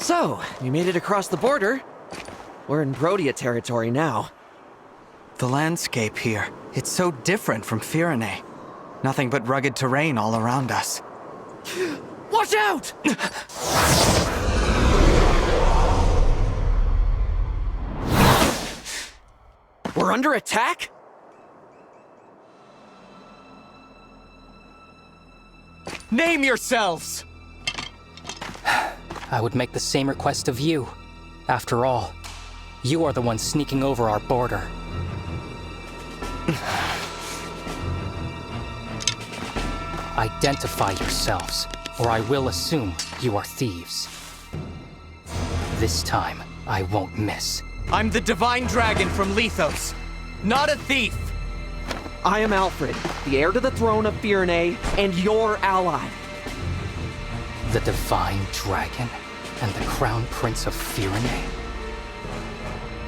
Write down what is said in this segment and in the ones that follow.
So, you made it across the border. We're in Broddia territory now. The landscape here, it's so different from Firene. Nothing but rugged terrain all around us. Watch out! We're under attack? Name yourselves! I would make the same request of you. After all, you are the one sneaking over our border. Identify yourselves, or I will assume you are thieves. This time, I won't miss. I'm the Divine Dragon from Lethos, not a thief! I am Alfred, the heir to the throne of Firene, and your ally. The Divine Dragon and the Crown Prince of Firene?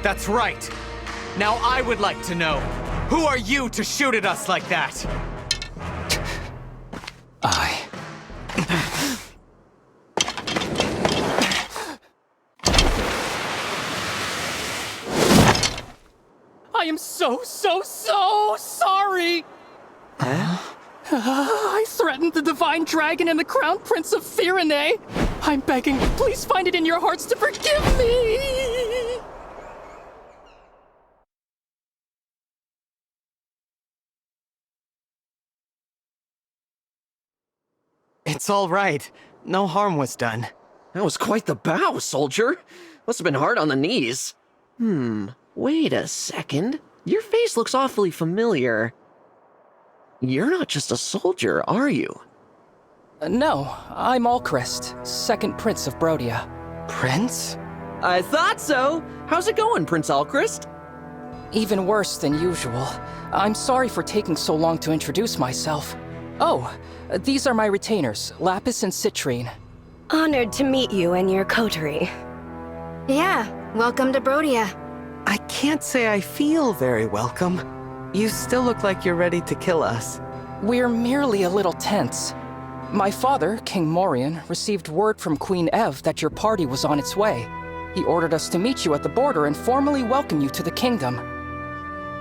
That's right! Now I would like to know, who are you to shoot at us like that? I am so sorry! Huh? I threatened the Divine Dragon and the Crown Prince of Firene. I'm begging, please find it in your hearts to forgive me! It's all right. No harm was done. That was quite the bow, soldier. Must have been hard on the knees. Wait a second. Your face looks awfully familiar. You're not just a soldier, are you? No, I'm Alchrist, second Prince of Broddia. Prince? I thought so. How's it going, Prince Alchrist? Even worse than usual. I'm sorry for taking so long to introduce myself. Oh, these are my retainers, Lapis and Citrine. Honored to meet you and your coterie. Yeah, welcome to Broddia. I can't say I feel very welcome. You still look like you're ready to kill us. We're merely a little tense. My father, King Morian, received word from Queen Ev that your party was on its way. He ordered us to meet you at the border and formally welcome you to the kingdom.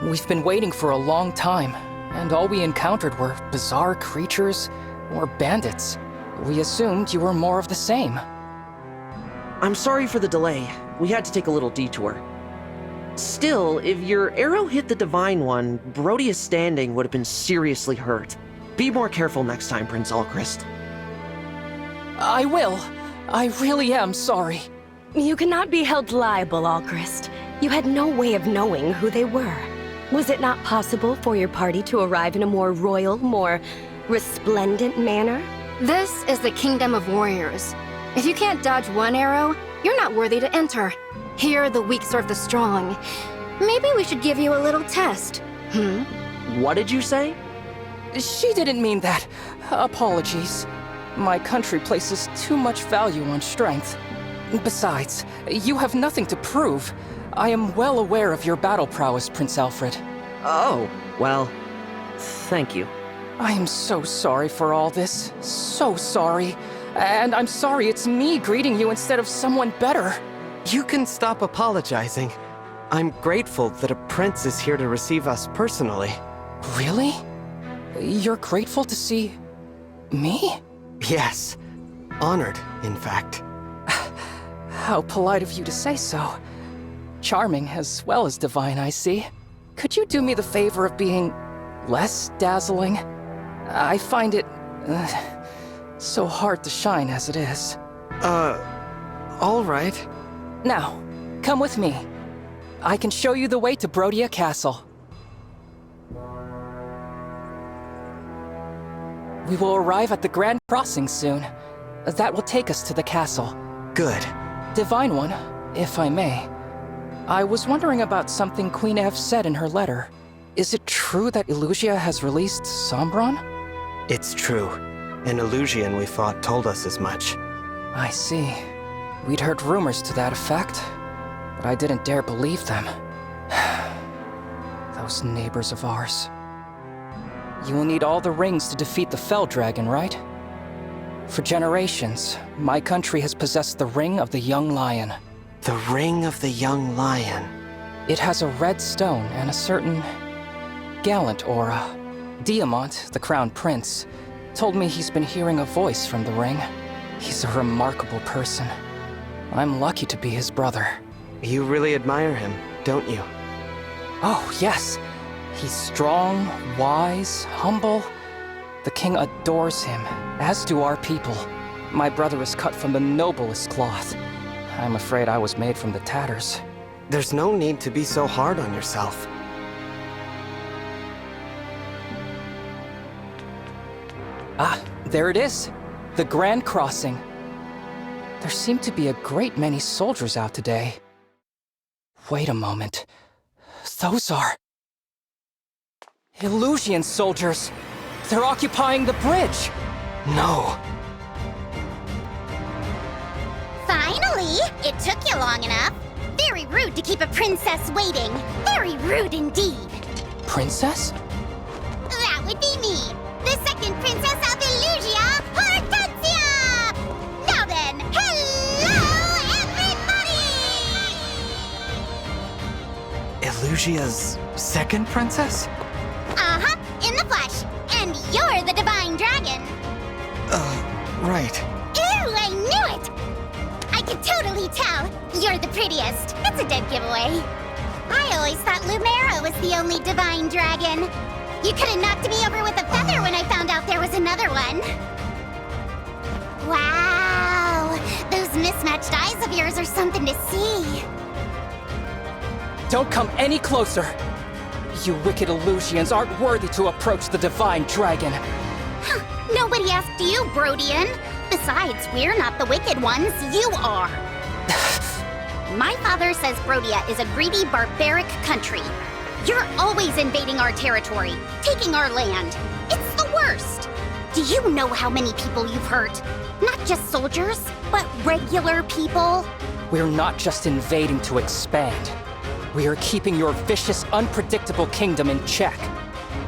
We've been waiting for a long time, and all we encountered were bizarre creatures or bandits. We assumed you were more of the same. I'm sorry for the delay. We had to take a little detour. Still, if your arrow hit the Divine One, Broddia's standing would have been seriously hurt. Be more careful next time, Prince Alchrist. I will. I really am sorry. You cannot be held liable, Alchrist. You had no way of knowing who they were. Was it not possible for your party to arrive in a more royal, more resplendent manner? This is the Kingdom of Warriors. If you can't dodge one arrow, you're not worthy to enter. Here, the weak serve the strong. Maybe we should give you a little test. What did you say? She didn't mean that. Apologies. My country places too much value on strength. Besides, you have nothing to prove. I am well aware of your battle prowess, Prince Alfred. Oh, well, thank you. I am so sorry for all this. So sorry. And I'm sorry it's me greeting you instead of someone better. You can stop apologizing. I'm grateful that a prince is here to receive us personally. Really? You're grateful to see me? Yes. Honored, in fact. How polite of you to say so. Charming as well as divine, I see. Could you do me the favor of being less dazzling? I find it so hard to shine as it is. All right. Now, come with me. I can show you the way to Broddia Castle. We will arrive at the Grand Crossing soon. That will take us to the castle. Good. Divine One, if I may. I was wondering about something Queen Ev said in her letter. Is it true that Elusian has released Sombron? It's true. An Elusian we fought told us as much. I see. We'd heard rumors to that effect, but I didn't dare believe them. Those neighbors of ours. You will need all the rings to defeat the Fell Dragon, right? For generations, my country has possessed the Ring of the Young Lion. The Ring of the Young Lion. It has a red stone and a certain gallant aura. Diamant, the crown prince, told me he's been hearing a voice from the ring. He's a remarkable person. I'm lucky to be his brother. You really admire him, don't you? Oh, yes. He's strong, wise, humble. The king adores him, as do our people. My brother is cut from the noblest cloth. I'm afraid I was made from the tatters. There's no need to be so hard on yourself. Ah, there it is. The Grand Crossing. There seem to be a great many soldiers out today. Wait a moment. Those are... Elusian soldiers! They're occupying the bridge! No. Finally! It took you long enough. Very rude to keep a princess waiting. Very rude indeed. Princess? That would be me, the second princess of Elusia, Hortensia! Now then, hello, everybody! Elusia's second princess? Uh-huh, in the flesh. And you're the divine dragon. Right. Ooh, I knew it! I could totally tell. You're the prettiest. That's a dead giveaway. I always thought Lumera was the only divine dragon. You could have knocked me over with a feather when I found out there was another one. Wow, those mismatched eyes of yours are something to see. Don't come any closer! You wicked Elusians aren't worthy to approach the divine dragon. Huh, nobody asked you, Brodian. Besides, we're not the wicked ones, you are. My father says Broddia is a greedy, barbaric country. You're always invading our territory, taking our land. It's the worst. Do you know how many people you've hurt? Not just soldiers, but regular people. We're not just invading to expand. We are keeping your vicious, unpredictable kingdom in check.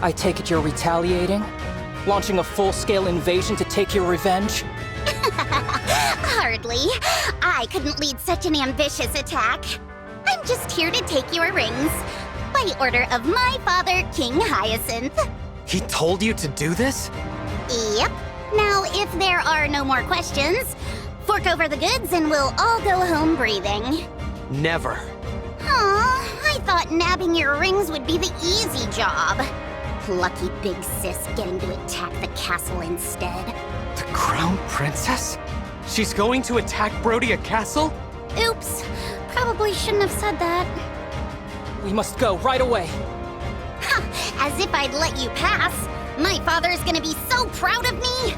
I take it you're retaliating? Launching a full-scale invasion to take your revenge? Hardly. I couldn't lead such an ambitious attack. I'm just here to take your rings. By order of my father, King Hyacinth. He told you to do this? Yep. Now, if there are no more questions, fork over the goods and we'll all go home breathing. Never. Aw, I thought nabbing your rings would be the easy job. Lucky big sis getting to attack the castle instead. The Crown Princess? She's going to attack Broddia Castle? Oops, probably shouldn't have said that. We must go right away. Ha, as if I'd let you pass. My father's gonna be so proud of me.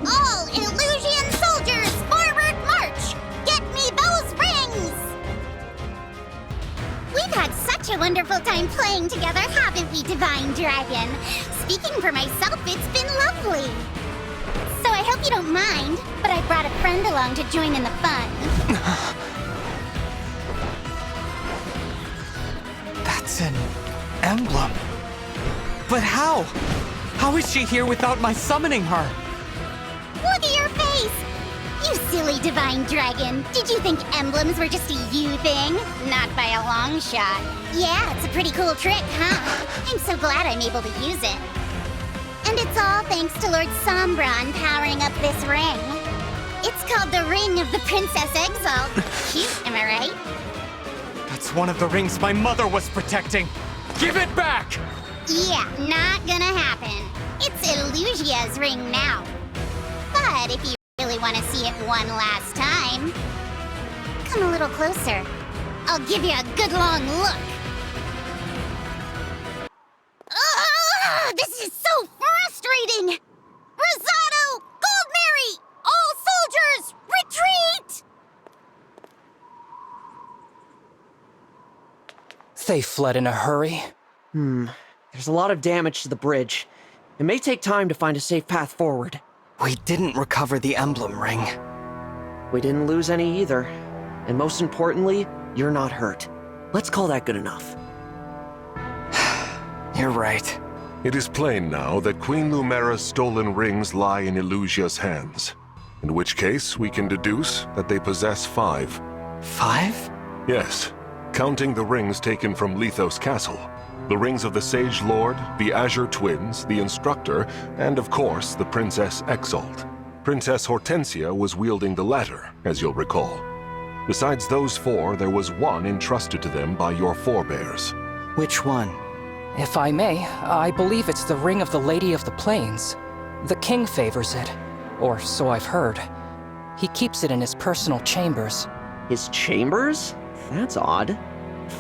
All Elusian soldiers, forward march! Get me those rings! We've had such a wonderful time playing together, haven't we, Divine Dragon? Speaking for myself, it's been lovely. So I hope you don't mind, but I brought a friend along to join in the fun. That's an emblem. But how? How is she here without my summoning her? Look at your face! You silly Divine Dragon. Did you think emblems were just a you thing? Not by a long shot. Yeah, it's a pretty cool trick, huh? I'm so glad I'm able to use it. And it's all thanks to Lord Sombron powering up this ring. It's called the Ring of the Princess Exalt. Cute, am I right? That's one of the rings my mother was protecting. Give it back! Yeah, not gonna happen. It's Elusia's ring now. But if you really want to see it one last time, come a little closer. I'll give you a good long look. Ugh, this is so frustrating! Rosado! Goldberry! All soldiers, retreat! They fled in a hurry. There's a lot of damage to the bridge. It may take time to find a safe path forward. We didn't recover the emblem ring. We didn't lose any either. And most importantly, you're not hurt. Let's call that good enough. You're right. It is plain now that Queen Lumera's stolen rings lie in Elusia's hands. In which case, we can deduce that they possess 5. 5? Yes, counting the rings taken from Lethos Castle. The rings of the Sage Lord, the Azure Twins, the Instructor, and of course, the Princess Exalt. Princess Hortensia was wielding the latter, as you'll recall. Besides those 4, there was one entrusted to them by your forebears. Which one? If I may, I believe it's the Ring of the Lady of the Plains. The king favors it, or so I've heard. He keeps it in his personal chambers. His chambers? That's odd.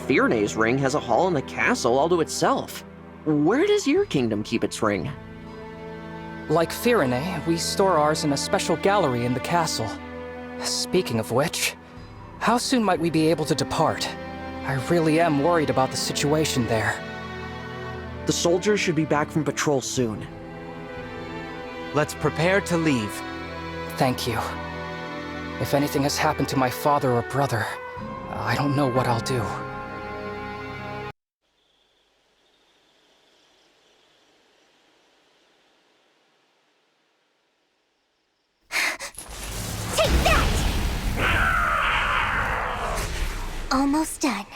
Firene's ring has a hall in the castle all to itself. Where does your kingdom keep its ring? Like Firene, we store ours in a special gallery in the castle. Speaking of which, how soon might we be able to depart? I really am worried about the situation there. The soldiers should be back from patrol soon. Let's prepare to leave. Thank you. If anything has happened to my father or brother, I don't know what I'll do. Take that! Almost done.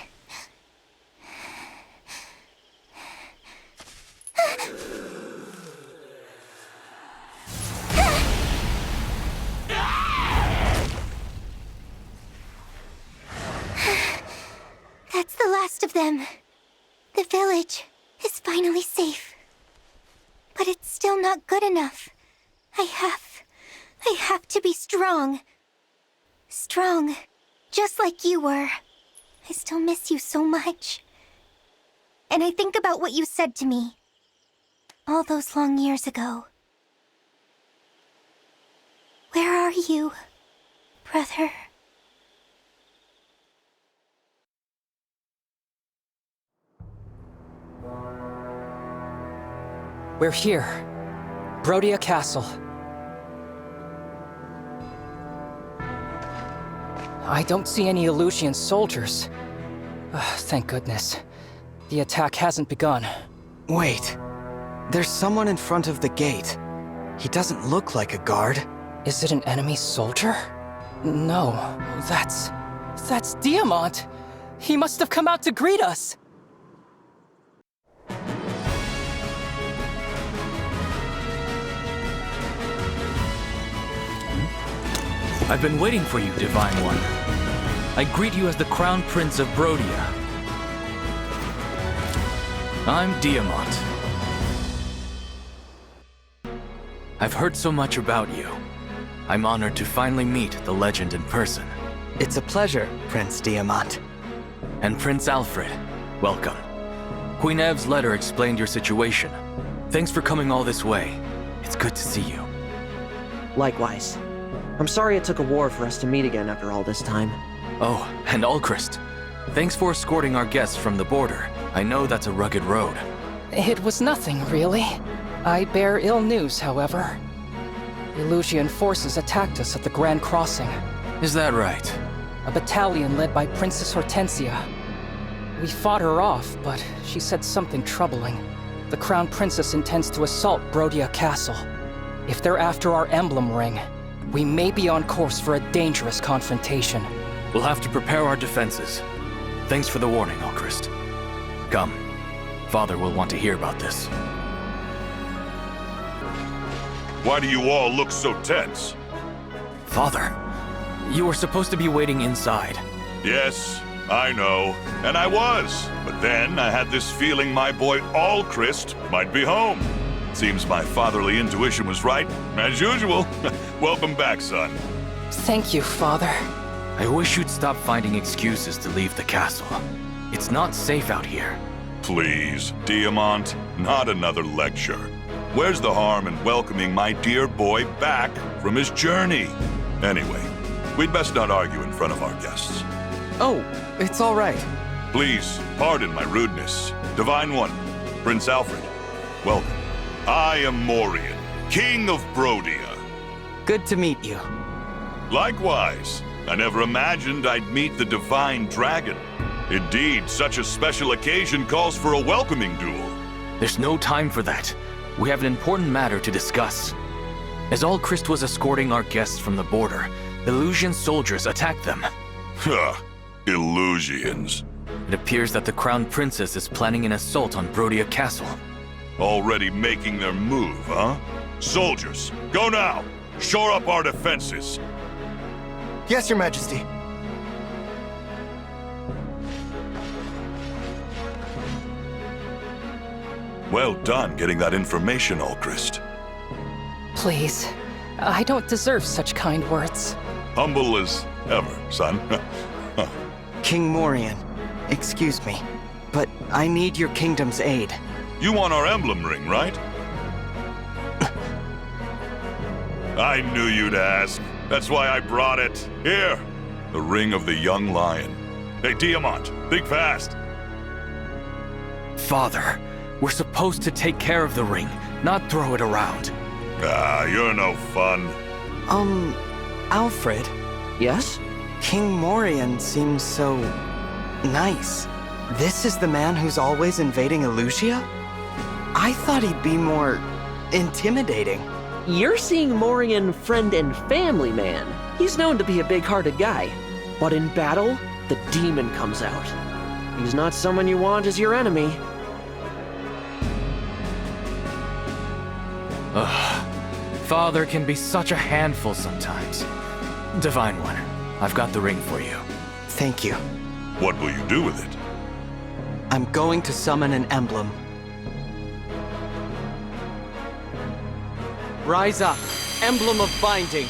That's the last of them. The village is finally safe. But it's still not good enough. I have to be strong. Strong, just like you were. I still miss you so much. And I think about what you said to me all those long years ago. Where are you, brother? We're here. Broddia Castle. I don't see any Elusian soldiers. Thank goodness. The attack hasn't begun. Wait. There's someone in front of the gate. He doesn't look like a guard. Is it an enemy soldier? No, that's Diamant! He must have come out to greet us! I've been waiting for you, Divine One. I greet you as the Crown Prince of Broddia. I'm Diamant. I've heard so much about you. I'm honored to finally meet the legend in person. It's a pleasure, Prince Diamant. And Prince Alfred, welcome. Queen Ev's letter explained your situation. Thanks for coming all this way. It's good to see you. Likewise. I'm sorry it took a war for us to meet again after all this time. Oh, and Alchrist. Thanks for escorting our guests from the border. I know that's a rugged road. It was nothing, really. I bear ill news, however. Elusian forces attacked us at the Grand Crossing. Is that right? A battalion led by Princess Hortensia. We fought her off, but she said something troubling. The Crown Princess intends to assault Broddia Castle. If they're after our emblem ring, we may be on course for a dangerous confrontation. We'll have to prepare our defenses. Thanks for the warning, Alchrist. Come. Father will want to hear about this. Why do you all look so tense? Father, you were supposed to be waiting inside. Yes, I know. And I was. But then I had this feeling my boy Alchrist might be home. Seems my fatherly intuition was right, as usual. Welcome back, son. Thank you, Father. I wish you'd stop finding excuses to leave the castle. It's not safe out here. Please, Diamant, not another lecture. Where's the harm in welcoming my dear boy back from his journey? Anyway, we'd best not argue in front of our guests. Oh, it's all right. Please, pardon my rudeness. Divine One, Prince Alfred, welcome. I am Morian, King of Broddia. Good to meet you. Likewise. I never imagined I'd meet the Divine Dragon. Indeed, such a special occasion calls for a welcoming duel. There's no time for that. We have an important matter to discuss. As Allchrist was escorting our guests from the border, Elusian soldiers attacked them. Huh. Elusians. It appears that the Crown Princess is planning an assault on Broddia Castle. Already making their move, huh? Soldiers, go now! Shore up our defenses! Yes, Your Majesty. Well done getting that information, Allchrist. Please, I don't deserve such kind words. Humble as ever, son. King Morian, excuse me, but I need your kingdom's aid. You want our emblem ring, right? I knew you'd ask. That's why I brought it. Here, the ring of the young lion. Hey, Diamant, think fast. Father, we're supposed to take care of the ring, not throw it around. Ah, you're no fun. Alfred, Yes? King Morian seems so nice. This is the man who's always invading Elusia? I thought he'd be more intimidating. You're seeing Morian friend and family man. He's known to be a big-hearted guy. But in battle, the demon comes out. He's not someone you want as your enemy. Father can be such a handful sometimes. Divine One, I've got the ring for you. Thank you. What will you do with it? I'm going to summon an emblem. Rise up, Emblem of Binding.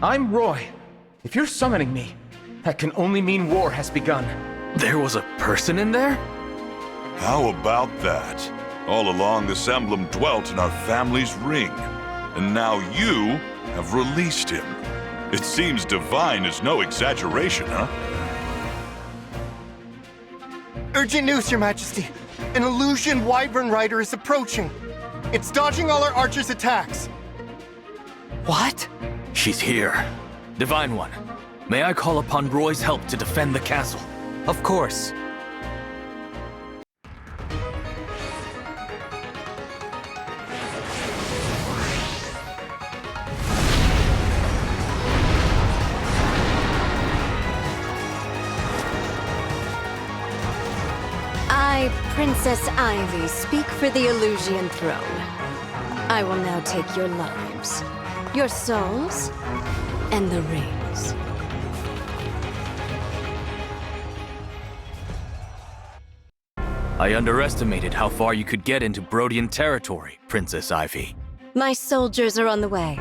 I'm Roy. If you're summoning me, that can only mean war has begun. There was a person in there? How about that? All along, this emblem dwelt in our family's ring. And now you have released him. It seems divine is no exaggeration, huh? Urgent news, Your Majesty. An Elusian Wyvern Rider is approaching. It's dodging all our archers' attacks. What? She's here. Divine One, may I call upon Roy's help to defend the castle? Of course. I, Princess Ivy, speak for the Elusian throne. I will now take your lives, your souls, and the rings. I underestimated how far you could get into Brodian territory, Princess Ivy. My soldiers are on the way.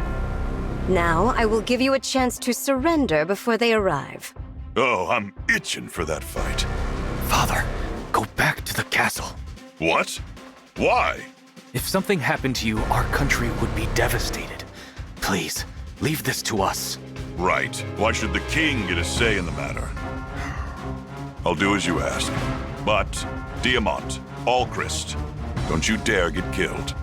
Now I will give you a chance to surrender before they arrive. Oh, I'm itching for that fight. Father, go back to the castle. What? Why? If something happened to you, our country would be devastated. Please, leave this to us. Right. Why should the king get a say in the matter? I'll do as you ask. But, Diamant, Allchrist, don't you dare get killed.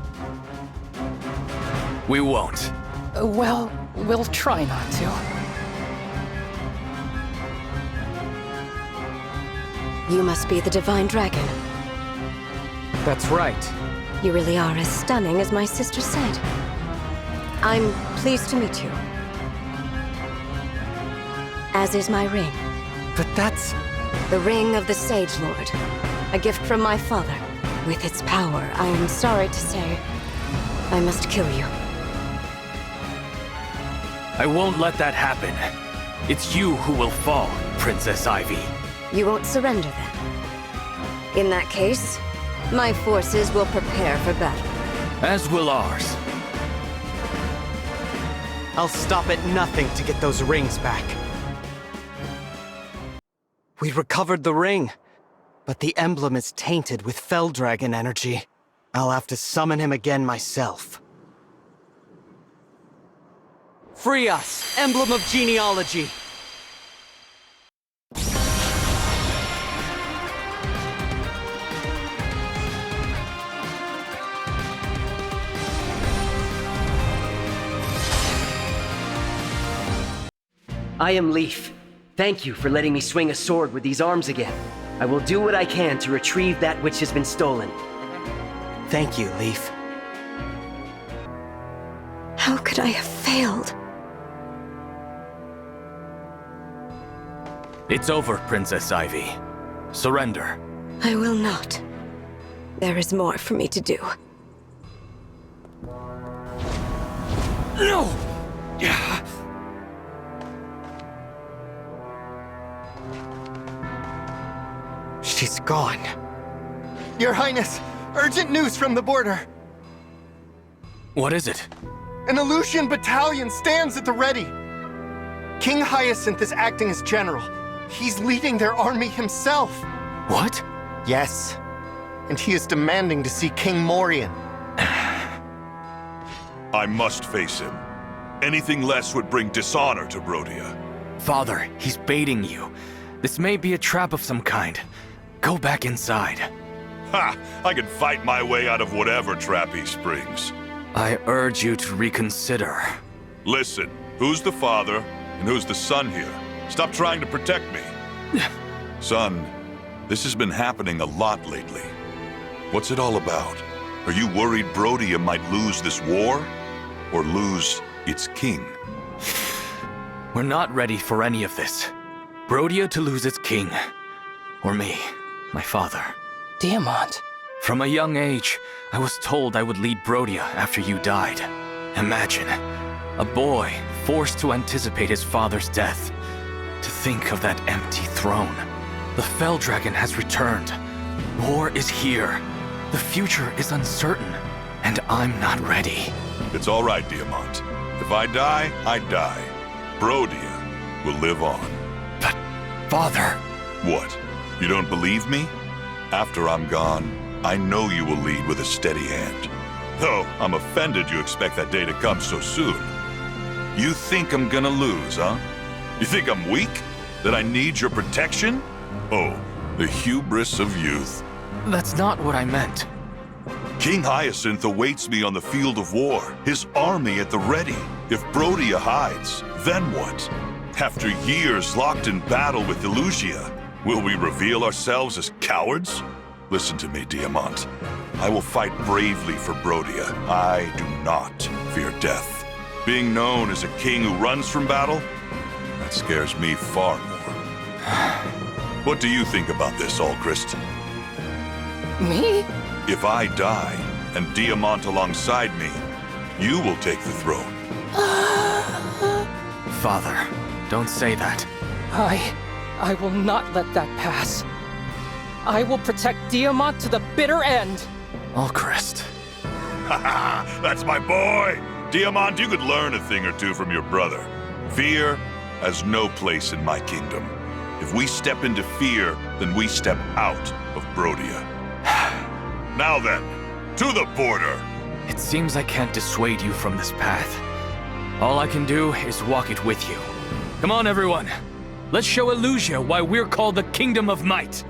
We won't. Well, we'll try not to. You must be the Divine Dragon. That's right. You really are as stunning as my sister said. I'm pleased to meet you. As is my ring. But that's... The ring of the Sage Lord. A gift from my father. With its power, I am sorry to say, I must kill you. I won't let that happen. It's you who will fall, Princess Ivy. You won't surrender then. In that case, my forces will prepare for battle. As will ours. I'll stop at nothing to get those rings back. We recovered the ring, but the emblem is tainted with Fell Dragon energy. I'll have to summon him again myself. Free us, Emblem of Genealogy. I am Leaf. Thank you for letting me swing a sword with these arms again. I will do what I can to retrieve that which has been stolen. Thank you, Leaf. How could I have failed? It's over, Princess Ivy. Surrender. I will not. There is more for me to do. No! She's gone. Your Highness, urgent news from the border. What is it? An Elusian battalion stands at the ready. King Hyacinth is acting as general. He's leading their army himself. What? Yes. And he is demanding to see King Morian. I must face him. Anything less would bring dishonor to Broddia. Father, he's baiting you. This may be a trap of some kind. Go back inside. Ha! I can fight my way out of whatever trap he springs. I urge you to reconsider. Listen, who's the father and who's the son here? Stop trying to protect me. Son, this has been happening a lot lately. What's it all about? Are you worried Broddia might lose this war? Or lose its king? We're not ready for any of this. Broddia to lose its king. Or me, my father. Diamant. From a young age, I was told I would lead Broddia after you died. Imagine, a boy forced to anticipate his father's death. To think of that empty throne. The Fell Dragon has returned. War is here. The future is uncertain, and I'm not ready. It's all right, Diamant. If I die, I die. Broddia will live on. But, Father... What? You don't believe me? After I'm gone, I know you will lead with a steady hand. Though, I'm offended you expect that day to come so soon. You think I'm gonna lose, huh? You think I'm weak? That I need your protection? Oh, the hubris of youth. That's not what I meant. King Hyacinth awaits me on the field of war, his army at the ready. If Broddia hides, then what? After years locked in battle with Elusian, will we reveal ourselves as cowards? Listen to me, Diamant. I will fight bravely for Broddia. I do not fear death. Being known as a king who runs from battle, that scares me far more. What do you think about this, Alchrist? Me? If I die, and Diamant alongside me, you will take the throne. Father, don't say that. I will not let that pass. I will protect Diamant to the bitter end. Alchrist. Haha, that's my boy! Diamant, you could learn a thing or two from your brother. Fear has no place in my kingdom. If we step into fear, then we step out of Broddia. Now then, to the border! It seems I can't dissuade you from this path. All I can do is walk it with you. Come on, everyone. Let's show Elusian why we're called the Kingdom of Might.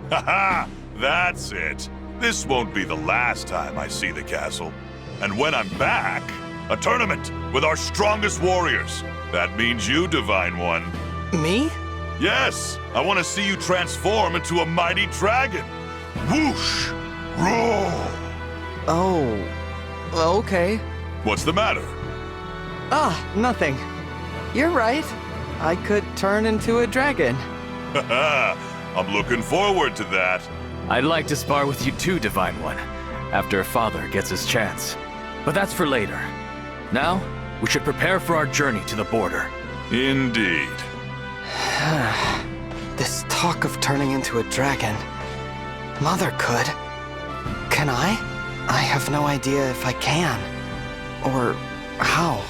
Haha, that's it. This won't be the last time I see the castle. And when I'm back, a tournament with our strongest warriors. That means you, Divine One. Me? Yes, I want to see you transform into a mighty dragon. Whoosh! Roar! Oh, okay. What's the matter? Nothing. You're right. I could turn into a dragon. Haha, I'm looking forward to that. I'd like to spar with you too, Divine One, after Father gets his chance. But that's for later. Now, we should prepare for our journey to the border. Indeed. This talk of turning into a dragon. Mother could. Can I? I have no idea if I can. Or how.